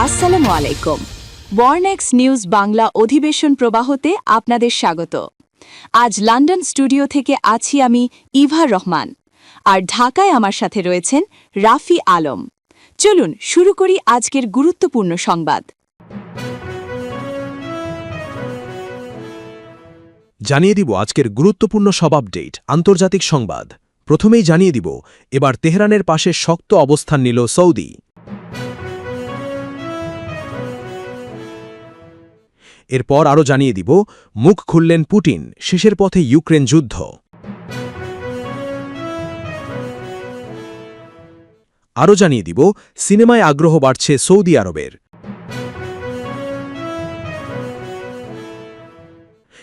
আসসালামু আলাইকুম। ওয়ারনেক্স নিউজ বাংলা অধিবেশন প্রবাহতে আপনাদের স্বাগত। আজ লন্ডন স্টুডিও থেকে আছি আমি ইভা রহমান, আর ঢাকায় আমার সাথে রয়েছেন রাফি আলম। চলুন শুরু করি আজকের গুরুত্বপূর্ণ সংবাদ। জানিয়ে দিব আজকের গুরুত্বপূর্ণ সব আপডেট, আন্তর্জাতিক সংবাদ। প্রথমেই জানিয়ে দিব এবার তেহরানের পাশে শক্ত অবস্থান নিল সৌদি। এরপর আরও জানিয়ে দিব মুখ খুললেন পুতিন, শেষের পথে ইউক্রেন যুদ্ধ। আরও জানিয়ে দিব সিনেমায় আগ্রহ বাড়ছে সৌদি আরবের।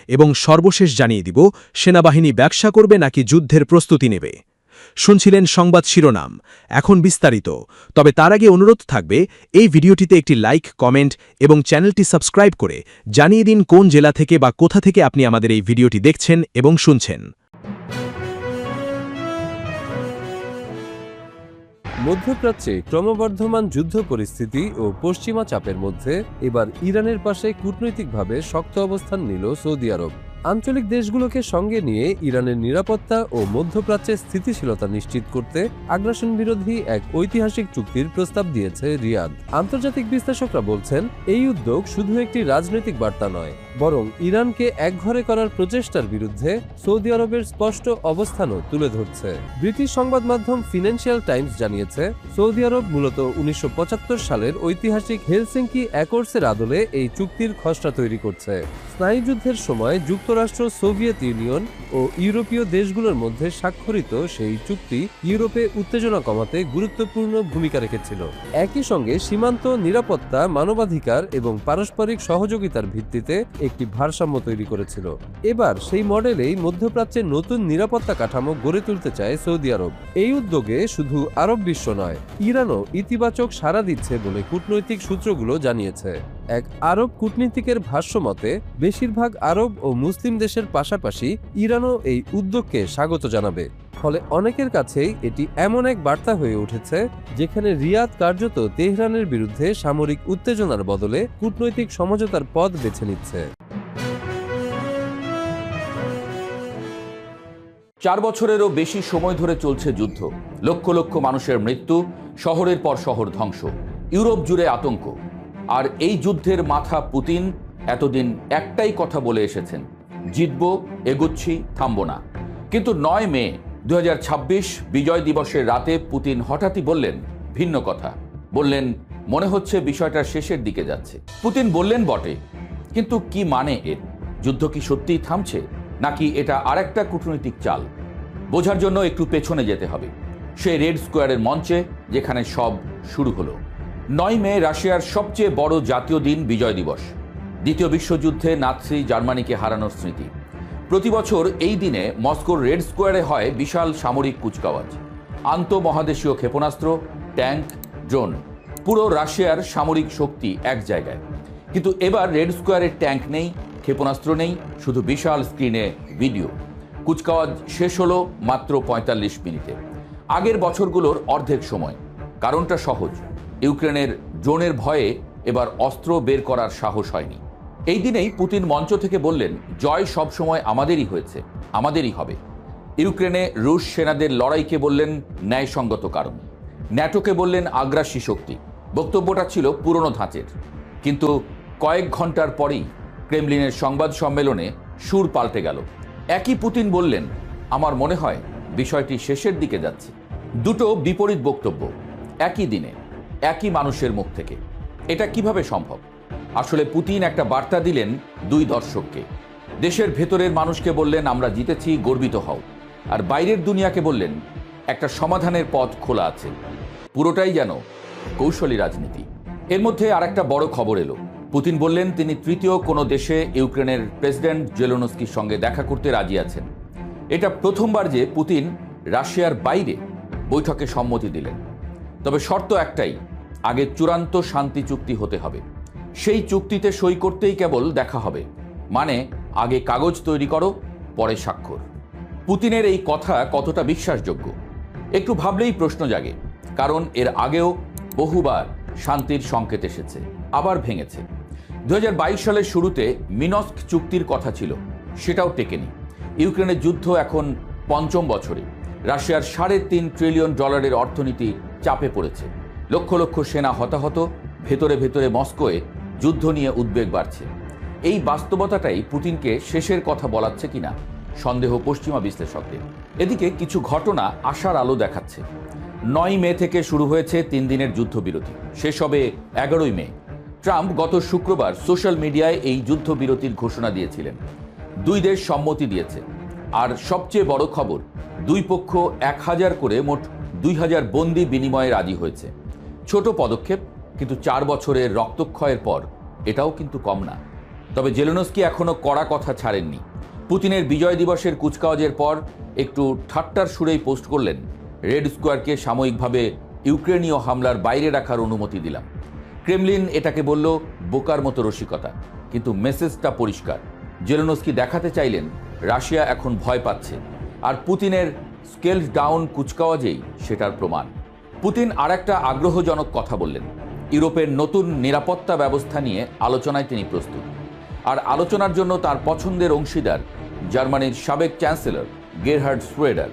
এবং সর্বশেষ জানিয়ে দিব সেনাবাহিনী ব্যবসা করবে নাকি যুদ্ধের প্রস্তুতি নেবে। শুনছিলেন সংবাদ শিরোনাম, এখন বিস্তারিত। তবে তার আগে অনুরোধ থাকবে এই ভিডিওটিতে একটি লাইক, কমেন্ট এবং চ্যানেলটি সাবস্ক্রাইব করে জানিয়ে দিন কোন জেলা থেকে বা কোথা থেকে আপনি আমাদের এই ভিডিওটি দেখছেন এবং শুনছেন। মধ্যপ্রাচ্যে ক্রমবর্ধমান যুদ্ধ পরিস্থিতি ও পশ্চিমা চাপের মধ্যে এবার ইরানের পাশে কূটনৈতিকভাবে শক্ত অবস্থান নিল সৌদি আরব। আঞ্চলিক দেশগুলোকে সঙ্গে নিয়ে ইরানের নিরাপত্তা ও মধ্যপ্রাচ্যের স্থিতিশীলতা নিশ্চিত করতে আগ্রাসন বিরোধী এক ঐতিহাসিক চুক্তির প্রস্তাব দিয়েছে রিয়াদ। আন্তর্জাতিক বিশ্লেষকরা বলছেন, এই উদ্যোগ শুধু একটি রাজনৈতিক বার্তা নয়, বরং ইরানকে একঘরে করার প্রচেষ্টার বিরুদ্ধে সৌদি আরবের স্পষ্ট অবস্থানও তুলে ধরছে। ব্রিটিশ সংবাদ মাধ্যম ফিনান্সিয়াল টাইমস জানিয়েছে, সৌদি আরব মূলত 1975 সালের ঐতিহাসিক হেলসিঙ্কি অ্যাকর্ডসের আদলে এই চুক্তির খসড়া তৈরি করছে। স্নায়ুযুদ্ধের সময় যুক্তরাষ্ট্র, সোভিয়েত ইউনিয়ন ও ইউরোপীয় দেশগুলোর মধ্যে স্বাক্ষরিত সেই চুক্তি ইউরোপে উত্তেজনা কমাতে গুরুত্বপূর্ণ ভূমিকা রেখেছিল। একই সঙ্গে সীমান্ত নিরাপত্তা, মানবাধিকার এবং পারস্পরিক সহযোগিতার ভিত্তিতে একটি ভারসাম্য তৈরি করেছিল। এবার সেই মডেলেই মধ্যপ্রাচ্যের নতুন নিরাপত্তা কাঠামো গড়ে তুলতে চায় সৌদি আরব। এই উদ্যোগে শুধু আরব বিশ্ব নয়, ইরানও ইতিবাচক সাড়া দিচ্ছে বলে কূটনৈতিক সূত্রগুলো জানিয়েছে। এক আরব কূটনীতিকের ভাষ্যমতে, বেশিরভাগ আরব ও মুসলিম দেশের পাশাপাশি ইরানও এই উদ্যোগকে স্বাগত জানাবে। ফলে অনেকের কাছেই এটি এমন এক বার্তা হয়ে উঠেছে যেখানে রিয়াদ কার্যত তেহরানের বিরুদ্ধে সামরিক উত্তেজনার বদলে কূটনৈতিক সমঝোতার পথ বেছে নিচ্ছে। 4 বছরেরও বেশি সময় ধরে চলছে যুদ্ধ। লক্ষ লক্ষ মানুষের মৃত্যু, শহরের পর শহর ধ্বংস, ইউরোপ জুড়ে আতঙ্ক। আর এই যুদ্ধের মাথা পুতিন এতদিন একটাই কথা বলে এসেছেন, জিতব, এগুচ্ছি, থামব না। কিন্তু 9 মে 2026 বিজয় দিবসের রাতে পুতিন হঠাৎই বললেন ভিন্ন কথা। বললেন, মনে হচ্ছে বিষয়টা শেষের দিকে যাচ্ছে। পুতিন বললেন বটে, কিন্তু কি মানে এর? যুদ্ধ কি সত্যিই থামছে, নাকি এটা আরেকটা কূটনৈতিক চাল? বোঝার জন্য একটু পেছনে যেতে হবে, সেই রেড স্কোয়ারের মঞ্চে, যেখানে সব শুরু হলো। 9 মে রাশিয়ার সবচেয়ে বড় জাতীয় দিন, বিজয় দিবস। দ্বিতীয় বিশ্বযুদ্ধে নাৎসি জার্মানিকে হারানোর স্মৃতি। প্রতি বছর এই দিনে মস্কোর রেড স্কোয়ারে হয় বিশাল সামরিক কুচকাওয়াজ। আন্তঃমহাদেশীয় ক্ষেপণাস্ত্র, ট্যাঙ্ক, ড্রোন, পুরো রাশিয়ার সামরিক শক্তি এক জায়গায়। কিন্তু এবার রেড স্কোয়ারের ট্যাঙ্ক নেই, ক্ষেপণাস্ত্র নেই, শুধু বিশাল স্ক্রিনে ভিডিও। কুচকাওয়াজ শেষ হলো মাত্র 45 মিনিটে, আগের বছরগুলোর অর্ধেক সময়। কারণটা সহজ, ইউক্রেনের ড্রোনের ভয়ে এবার অস্ত্র বের করার সাহস হয়নি। এই দিনেই পুতিন মঞ্চ থেকে বললেন, জয় সবসময় আমাদেরই হয়েছে, আমাদেরই হবে। ইউক্রেনে রুশ সেনাদের লড়াইকে বললেন ন্যায়সঙ্গত কারণ, ন্যাটোকে বললেন আগ্রাসী শক্তি। বক্তব্যটা ছিল পুরনো ধাঁচের, কিন্তু কয়েক ঘন্টার পরেই ক্রেমলিনের সংবাদ সম্মেলনে সুর পাল্টে গেল। একই পুতিন বললেন, আমার মনে হয় বিষয়টি শেষের দিকে যাচ্ছে। দুটো বিপরীত বক্তব্য একই দিনে, একই মানুষের মুখ থেকে। এটা কিভাবে সম্ভব? আসলে পুতিন একটা বার্তা দিলেন দুই দর্শককে। দেশের ভেতরের মানুষকে বললেন, আমরা জিতেছি, গর্বিত হও। আর বাইরের দুনিয়াকে বললেন, একটা সমাধানের পথ খোলা আছে। পুরোটাই যেন কৌশলী রাজনীতি। এর মধ্যে আরেকটা বড় খবর এলো। পুতিন বললেন তিনি তৃতীয় কোনো দেশে ইউক্রেনের প্রেসিডেন্ট জেলেনস্কির সঙ্গে দেখা করতে রাজি আছেন। এটা প্রথমবার যে পুতিন রাশিয়ার বাইরে বৈঠকে সম্মতি দিলেন। তবে শর্ত একটাই, আগে চূড়ান্ত শান্তি চুক্তি হতে হবে। সেই চুক্তিতে সই করতেই কেবল দেখা হবে, মানে আগে কাগজ তৈরি করো, পরে স্বাক্ষর। পুতিনের এই কথা কতটা বিশ্বাসযোগ্য একটু ভাবলেই প্রশ্ন জাগে, কারণ এর আগেও বহুবার শান্তির সংকেত এসেছে, আবার ভেঙেছে। 2022 সালের শুরুতে মিনস্ক চুক্তির কথা ছিল, সেটাও টেকেনি। ইউক্রেনের যুদ্ধ এখন পঞ্চম বছরে। রাশিয়ার $3.5 ট্রিলিয়ন অর্থনীতি চাপে পড়েছে। লক্ষ লক্ষ সেনা হতাহত, ভেতরে ভেতরে মস্কোয় যুদ্ধ নিয়ে উদ্বেগ বাড়ছে। এই বাস্তবতাটাই পুতিনকে শেষের কথা বলাচ্ছে কিনা সন্দেহ পশ্চিমা বিশ্লেষকদের। এদিকে কিছু ঘটনা আশার আলো দেখাচ্ছে। 9 মে থেকে শুরু হয়েছে 3 দিনের যুদ্ধবিরতি, শেষ হবে 11 মে। ট্রাম্প গত শুক্রবার সোশ্যাল মিডিয়ায় এই যুদ্ধবিরতির ঘোষণা দিয়েছিলেন। 2 দেশ সম্মতি দিয়েছে। আর সবচেয়ে বড় খবর, 2 পক্ষ 1000 করে মোট 2000 বন্দি বিনিময়ে রাজি হয়েছে। ছোট পদক্ষেপ, কিন্তু 4 বছরের রক্তক্ষয়ের পর এটাও কিন্তু কম না। তবে জেলেনস্কি এখনো কড়া কথা ছাড়েননি। পুতিনের বিজয় দিবসের কুচকাওয়াজের পর একটু ঠাট্টার সুরেই পোস্ট করলেন, রেড স্কোয়ারকে সাময়িকভাবে ইউক্রেনীয় হামলার বাইরে রাখার অনুমতি দিলাম। ক্রেমলিন এটাকে বলল বোকার মতো রসিকতা, কিন্তু মেসেজটা পরিষ্কার। জেলেনস্কি দেখাতে চাইলেন রাশিয়া এখন ভয় পাচ্ছে, আর পুতিনের স্কেল ডাউন কুচকাওয়াজেই সেটার প্রমাণ। পুতিন আরেকটা আগ্রহজনক কথা বললেন, ইউরোপের নতুন নিরাপত্তা ব্যবস্থা নিয়ে আলোচনায় তিনি প্রস্তুত। আর আলোচনার জন্য তার পছন্দের অংশীদার জার্মানির সাবেক চ্যান্সেলর গেরহার্ড শ্রোয়েডার।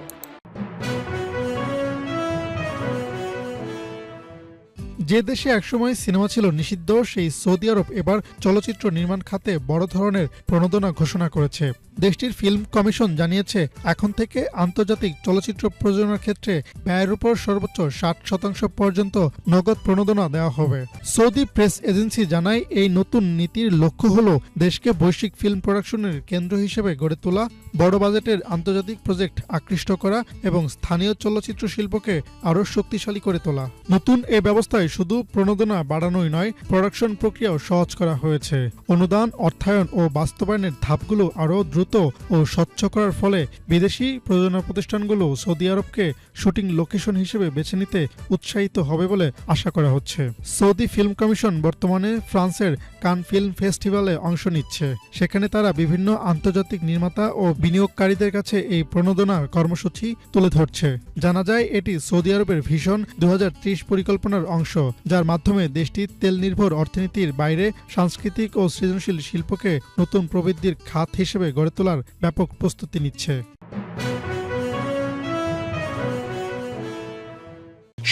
যে দেশে একসময় সিনেমা ছিল নিষিদ্ধ, সেই সৌদি আরব এবার চলচ্চিত্র নির্মাণ খাতে বড় ধরনের প্রণোদনা ঘোষণা করেছে। দেশটির ফিল্ম কমিশন জানিয়েছে, এখন থেকে আন্তর্জাতিক চলচ্চিত্র প্রযোজনার ক্ষেত্রে ব্যয়ের উপর সর্বোচ্চ 60% পর্যন্ত নগদ প্রণোদনা দেওয়া হবে। সৌদি প্রেস এজেন্সি জানায়, এই নতুন নীতির লক্ষ্য হল দেশকে বৈশ্বিক ফিল্ম প্রোডাকশনের কেন্দ্র হিসেবে গড়ে তোলা, বড় বাজেটের আন্তর্জাতিক প্রজেক্ট আকৃষ্ট করা এবং স্থানীয় চলচ্চিত্র শিল্পকে আরও শক্তিশালী করে তোলা। নতুন এ ব্যবস্থায় শুধু প্রণোদনা বাড়ানোই নয়, প্রোডাকশন প্রক্রিয়াও সহজ করা হয়েছে। অনুদান, অর্থায়ন ও বাস্তবায়নের ধাপগুলো আরও দ্রুত ও স্বচ্ছ করার ফলে বিদেশি প্রযোজনা প্রতিষ্ঠানগুলো সৌদি আরবকে শুটিং লোকেশন হিসেবে বেছে নিতে উৎসাহিত হবে বলে আশা করা হচ্ছে। সৌদি ফিল্ম কমিশন বর্তমানে ফ্রান্সের কান ফিল্ম ফেস্টিভ্যালে অংশ নিচ্ছে। সেখানে তারা বিভিন্ন আন্তর্জাতিক নির্মাতা ও বিনিয়োগকারীদের কাছে এই প্রণোদনার কর্মসূচি তুলে ধরছে। জানা যায়, এটি সৌদি আরবের ভিশন 2030 পরিকল্পনার অংশ, যার মাধ্যমে দেশটি তেল নির্ভর অর্থনীতির বাইরে সাংস্কৃতিক ও সৃজনশীল শিল্পকে নতুন প্রবৃদ্ধির খাত হিসেবে গড়ে তোলার ব্যাপক প্রস্তুতি নিচ্ছে।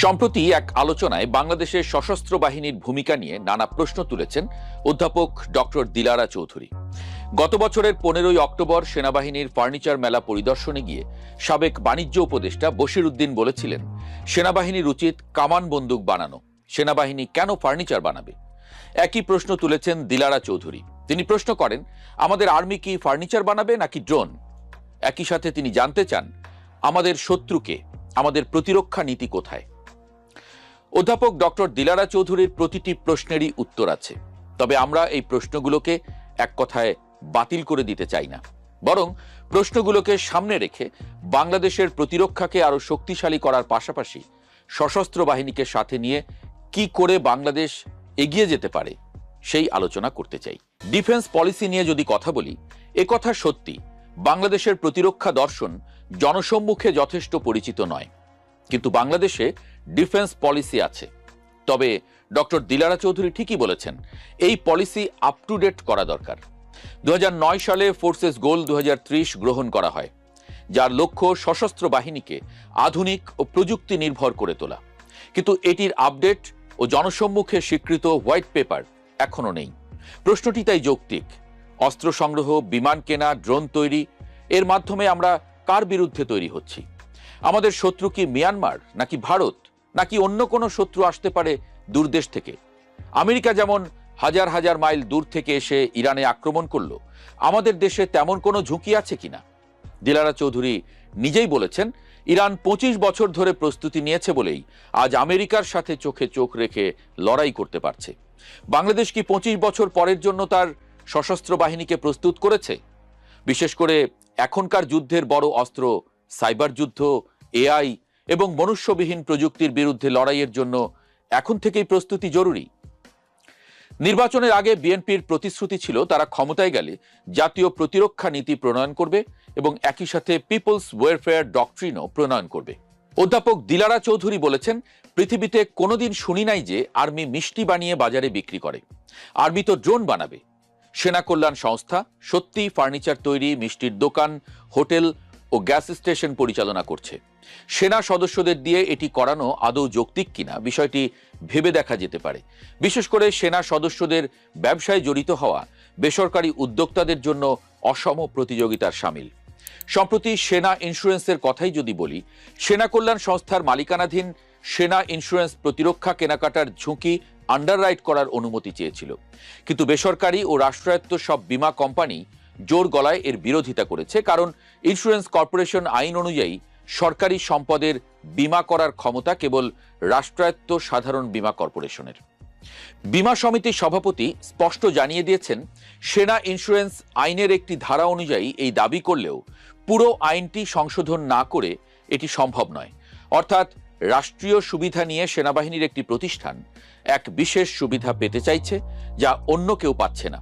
সম্প্রতি এক আলোচনায় বাংলাদেশের সশস্ত্র বাহিনীর ভূমিকা নিয়ে নানা প্রশ্ন তুলেছেন অধ্যাপক ডক্টর দিলারা চৌধুরী। গত বছরের 15 অক্টোবর সেনাবাহিনীর ফার্নিচার মেলা পরিদর্শনে গিয়ে সাবেক বাণিজ্য উপদেষ্টা বশির উদ্দিন বলেছিলেন, সেনাবাহিনীর উচিত কামান বন্দুক বানানো, সেনাবাহিনী কেন ফার্নিচার বানাবে? একই প্রশ্ন তুলেছেন দিলারা চৌধুরী। তিনি প্রশ্ন করেন, আমাদের আর্মি কি ফার্নিচার বানাবে নাকি ড্রোন? একই সাথে তিনি জানতে চান, আমাদের শত্রুকে, আমাদের প্রতিরক্ষা নীতি কোথায়? অধ্যাপক ডক্টর দিলারা চৌধুরীর প্রতিটি প্রশ্নেরই উত্তর আছে, তবে আমরা এই প্রশ্নগুলোকে এক কথায় বাতিল করে দিতে চাই না, বরং প্রশ্নগুলোকে সামনে রেখে বাংলাদেশের প্রতিরক্ষাকে আরো শক্তিশালী করার পাশাপাশি সশস্ত্র বাহিনীকে সাথে নিয়ে কি করে বাংলাদেশ এগিয়ে যেতে পারে সেই আলোচনা করতে চাই। ডিফেন্স পলিসি নিয়ে যদি কথা বলি, একথা সত্যি, বাংলাদেশের প্রতিরক্ষা দর্শন জনসম্মুখে যথেষ্ট পরিচিত নয়, কিন্তু বাংলাদেশে ডিফেন্স পলিসি আছে। তবে ডক্টর দিলারা চৌধুরী ঠিকই বলেছেন, এই পলিসি আপ টু ডেট করা দরকার। 2009 সালে ফোর্সেস গোল 2030 গ্রহণ করা হয়, যার লক্ষ্য সশস্ত্র বাহিনীকে আধুনিক ও প্রযুক্তি নির্ভর করে তোলা, কিন্তু এটির আপডেট ও জনসম্মুখে স্বীকৃত হোয়াইট পেপার এখনো নেই। প্রশ্নটি তাই যৌক্তিক। অস্ত্র সংগ্রহ, বিমান কেনা, ড্রোন তৈরি, এর মাধ্যমে আমরা কার বিরুদ্ধে তৈরি হচ্ছি? আমাদের শত্রু কি মিয়ানমার, নাকি ভারত, নাকি অন্য কোনো শত্রু আসতে পারে দূরদেশ থেকে? আমেরিকা যেমন হাজার হাজার মাইল দূর থেকে এসে ইরানে আক্রমণ করলো, আমাদের দেশে তেমন কোনো ঝুঁকি আছে কিনা? দিলারা চৌধুরী নিজেই বলেছেন, ইরান 25 বছর ধরে প্রস্তুতি নিয়েছে বলেই আজ আমেরিকার সাথে চোখে চোখ রেখে লড়াই করতে পারছে। বাংলাদেশ কি 25 বছর পরের জন্য তার সশস্ত্র বাহিনীকে প্রস্তুত করেছে? বিশেষ করে এখনকার যুদ্ধের বড় অস্ত্র সাইবার যুদ্ধ, এআই এবং মনুষ্যবিহীন প্রযুক্তির বিরুদ্ধে লড়াইয়ের জন্য এখন থেকেই প্রস্তুতি জরুরি। নির্বাচনের আগে বিএনপির প্রতিশ্রুতি ছিল, তারা ক্ষমতায় গেলে জাতীয় প্রতিরক্ষা নীতি প্রণয়ন করবে এবং একই সাথে পিপলস ওয়েলফেয়ার ডক্ট্রিনও প্রণয়ন করবে। অধ্যাপক দিলারা চৌধুরী বলেছেন, পৃথিবীতে কোনোদিন শুনি নাই যে আর্মি মিষ্টি বানিয়ে বাজারে বিক্রি করে। আর্মি তো ড্রোন বানাবে। সেনা কল্যাণ সংস্থা সত্যি ফার্নিচার তৈরি, মিষ্টির দোকান, হোটেল ও গ্যাস স্টেশন পরিচালনা করছে। সেনা সদস্যদের দিয়ে এটি করানো আদৌ যৌক্তিক কিনা বিষয়টি ভেবে দেখা যেতে পারে। বিশেষ করে সেনা সদস্যদের ব্যবসায় জড়িত হওয়া বেসরকারি উদ্যোক্তাদের জন্য অসম প্রতিযোগিতার শামিল। সম্প্রতি সেনা ইন্স্যুরেন্সের কথাই যদি বলি, সেনা কল্যাণ সংস্থার মালিকানাধীন সেনা ইন্স্যুরেন্স প্রতিরক্ষা কেনাকাটার ঝুঁকি আন্ডাররাইট করার অনুমতি চেয়েছিল, কিন্তু বেসরকারি ও রাষ্ট্রায়ত্ত সব বীমা কোম্পানি জোর গলায় এর বিরোধিতা করেছে। কারণ ইন্স্যুরেন্স কর্পোরেশন আইন অনুযায়ী সরকারি সম্পদের বীমা করার ক্ষমতা কেবল রাষ্ট্রায়ত্ত সাধারণ বীমা কর্পোরেশনের। বীমা সমিতির সভাপতি স্পষ্ট জানিয়ে দিয়েছেন, সেনা ইন্স্যুরেন্স আইনের একটি ধারা অনুযায়ী এই দাবি করলেও পুরো আইনটি সংশোধন না করে এটি সম্ভব নয়। অর্থাৎ রাষ্ট্রীয় সুবিধা নিয়ে সেনাবাহিনীর একটি প্রতিষ্ঠান এক বিশেষ সুবিধা পেতে চাইছে, যা অন্য কেউ পাচ্ছে না।